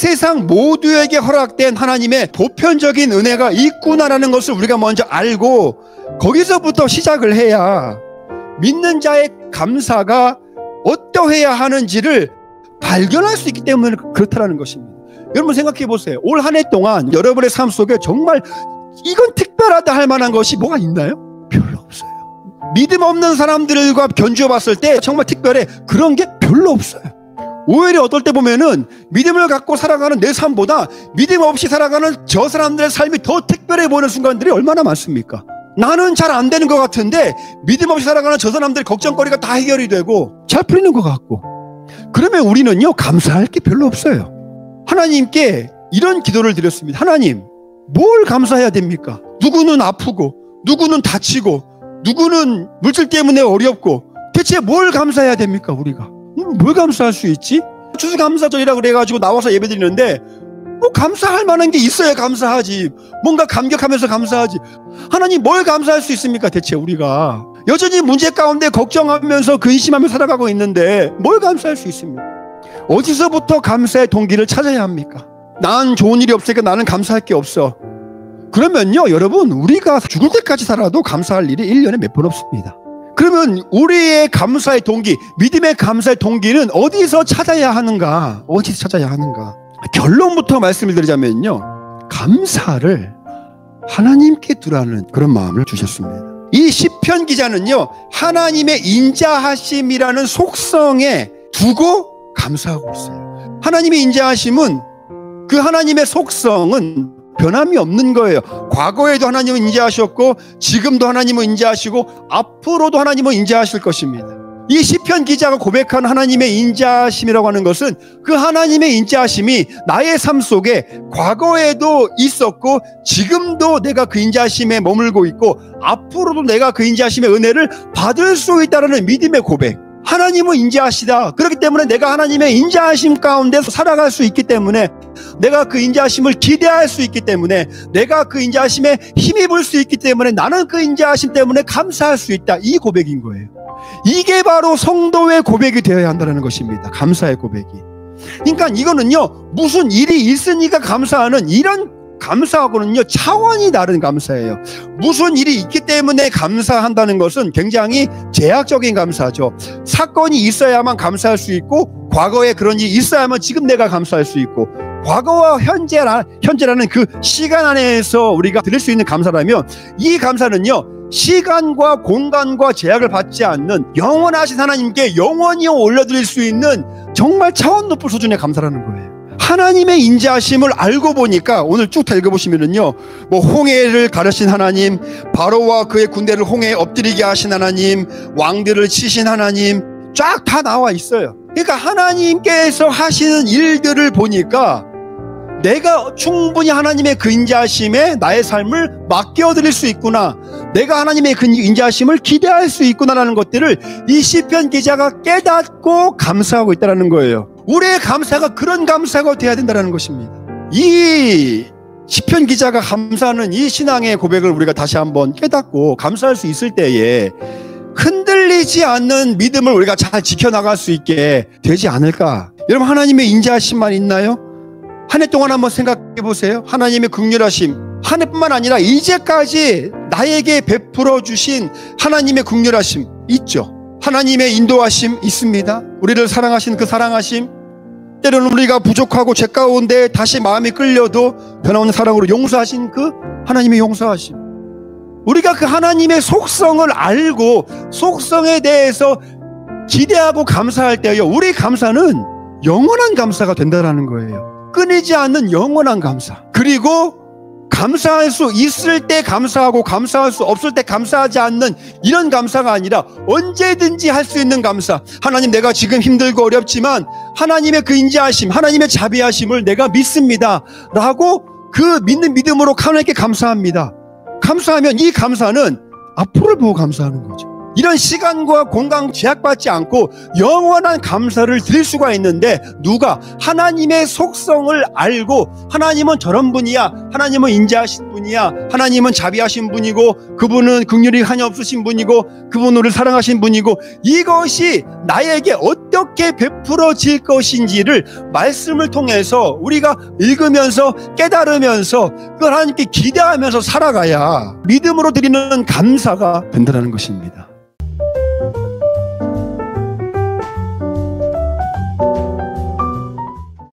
세상 모두에게 허락된 하나님의 보편적인 은혜가 있구나라는 것을 우리가 먼저 알고 거기서부터 시작을 해야 믿는 자의 감사가 어떠해야 하는지를 발견할 수 있기 때문에 그렇다는 것입니다. 여러분 생각해 보세요. 올 한 해 동안 여러분의 삶 속에 정말 이건 특별하다 할 만한 것이 뭐가 있나요? 별로 없어요. 믿음 없는 사람들과 견주어 봤을 때 정말 특별해. 그런 게 별로 없어요. 오히려 어떨 때 보면은 믿음을 갖고 살아가는 내 삶보다 믿음 없이 살아가는 저 사람들의 삶이 더 특별해 보이는 순간들이 얼마나 많습니까? 나는 잘 안 되는 것 같은데 믿음 없이 살아가는 저 사람들의 걱정거리가 다 해결이 되고 잘 풀리는 것 같고, 그러면 우리는요 감사할 게 별로 없어요. 하나님께 이런 기도를 드렸습니다. 하나님, 뭘 감사해야 됩니까? 누구는 아프고 누구는 다치고 누구는 물질 때문에 어렵고 대체 뭘 감사해야 됩니까? 우리가 뭘 감사할 수 있지? 추수감사절이라 그래가지고 나와서 예배드리는데 뭐 감사할 만한 게 있어야 감사하지. 뭔가 감격하면서 감사하지. 하나님 뭘 감사할 수 있습니까? 대체 우리가 여전히 문제 가운데 걱정하면서 근심하며 살아가고 있는데 뭘 감사할 수 있습니까? 어디서부터 감사의 동기를 찾아야 합니까? 난 좋은 일이 없으니까 나는 감사할 게 없어. 그러면요 여러분, 우리가 죽을 때까지 살아도 감사할 일이 1년에 몇 번 없습니다. 그러면 우리의 감사의 동기, 믿음의 감사의 동기는 어디서 찾아야 하는가? 어디서 찾아야 하는가? 결론부터 말씀을 드리자면요, 감사를 하나님께 두라는 그런 마음을 주셨습니다. 이 시편 기자는요 하나님의 인자하심이라는 속성에 두고 감사하고 있어요. 하나님의 인자하심은, 그 하나님의 속성은 변함이 없는 거예요. 과거에도 하나님은 인자하셨고 지금도 하나님은 인자하시고 앞으로도 하나님은 인자하실 것입니다. 이 시편 기자가 고백한 하나님의 인자하심이라고 하는 것은 그 하나님의 인자하심이 나의 삶 속에 과거에도 있었고 지금도 내가 그 인자하심에 머물고 있고 앞으로도 내가 그 인자하심의 은혜를 받을 수 있다는 믿음의 고백. 하나님은 인자하시다. 그렇기 때문에 내가 하나님의 인자하심 가운데 살아갈 수 있기 때문에, 내가 그 인자하심을 기대할 수 있기 때문에, 내가 그 인자하심에 힘입을 수 있기 때문에 나는 그 인자하심 때문에 감사할 수 있다. 이 고백인 거예요. 이게 바로 성도의 고백이 되어야 한다는 것입니다. 감사의 고백이. 그러니까 이거는요 무슨 일이 있으니까 감사하는 이런 감사하고는요 차원이 다른 감사예요. 무슨 일이 있기 때문에 감사한다는 것은 굉장히 제약적인 감사죠. 사건이 있어야만 감사할 수 있고, 과거에 그런 일이 있어야만 지금 내가 감사할 수 있고, 과거와 현재라는 그 시간 안에서 우리가 드릴 수 있는 감사라면, 이 감사는요 시간과 공간과 제약을 받지 않는 영원하신 하나님께 영원히 올려드릴 수 있는 정말 차원 높은 수준의 감사라는 거예요. 하나님의 인자하심을 알고 보니까 오늘 쭉 다 읽어보시면은요, 뭐 홍해를 가르신 하나님, 바로와 그의 군대를 홍해에 엎드리게 하신 하나님, 왕들을 치신 하나님, 쫙 다 나와 있어요. 그러니까 하나님께서 하시는 일들을 보니까 내가 충분히 하나님의 그 인자하심에 나의 삶을 맡겨드릴 수 있구나, 내가 하나님의 그 인자하심을 기대할 수 있구나라는 것들을 이 시편 기자가 깨닫고 감사하고 있다는 거예요. 우리의 감사가 그런 감사가 돼야 된다는 것입니다. 이 시편 기자가 감사하는 이 신앙의 고백을 우리가 다시 한번 깨닫고 감사할 수 있을 때에 흔들리지 않는 믿음을 우리가 잘 지켜나갈 수 있게 되지 않을까. 여러분, 하나님의 인자하심만 있나요? 한 해 동안 한번 생각해 보세요. 하나님의 긍휼하심, 한 해뿐만 아니라 이제까지 나에게 베풀어 주신 하나님의 긍휼하심 있죠. 하나님의 인도하심 있습니다. 우리를 사랑하신 그 사랑하심, 때로는 우리가 부족하고 죄 가운데 다시 마음이 끌려도 변함없는 사랑으로 용서하신 그 하나님의 용서하심, 우리가 그 하나님의 속성을 알고 속성에 대해서 기대하고 감사할 때요, 우리 감사는 영원한 감사가 된다는 거예요. 끊이지 않는 영원한 감사. 그리고 감사할 수 있을 때 감사하고 감사할 수 없을 때 감사하지 않는 이런 감사가 아니라 언제든지 할 수 있는 감사. 하나님, 내가 지금 힘들고 어렵지만 하나님의 그 인자하심, 하나님의 자비하심을 내가 믿습니다 라고 그 믿는 믿음으로 하나님께 감사합니다. 감사하면 이 감사는 앞으로를 보고 감사하는 거죠. 이런 시간과 공간 제약받지 않고 영원한 감사를 드릴 수가 있는데, 누가 하나님의 속성을 알고 하나님은 저런 분이야, 하나님은 인자하신 분이야, 하나님은 자비하신 분이고 그분은 긍휼이 한없으신 분이고 그분은 우리를 사랑하신 분이고, 이것이 나에게 어떻게 베풀어질 것인지를 말씀을 통해서 우리가 읽으면서 깨달으면서 그걸 하나님께 기대하면서 살아가야 믿음으로 드리는 감사가 된다는 것입니다.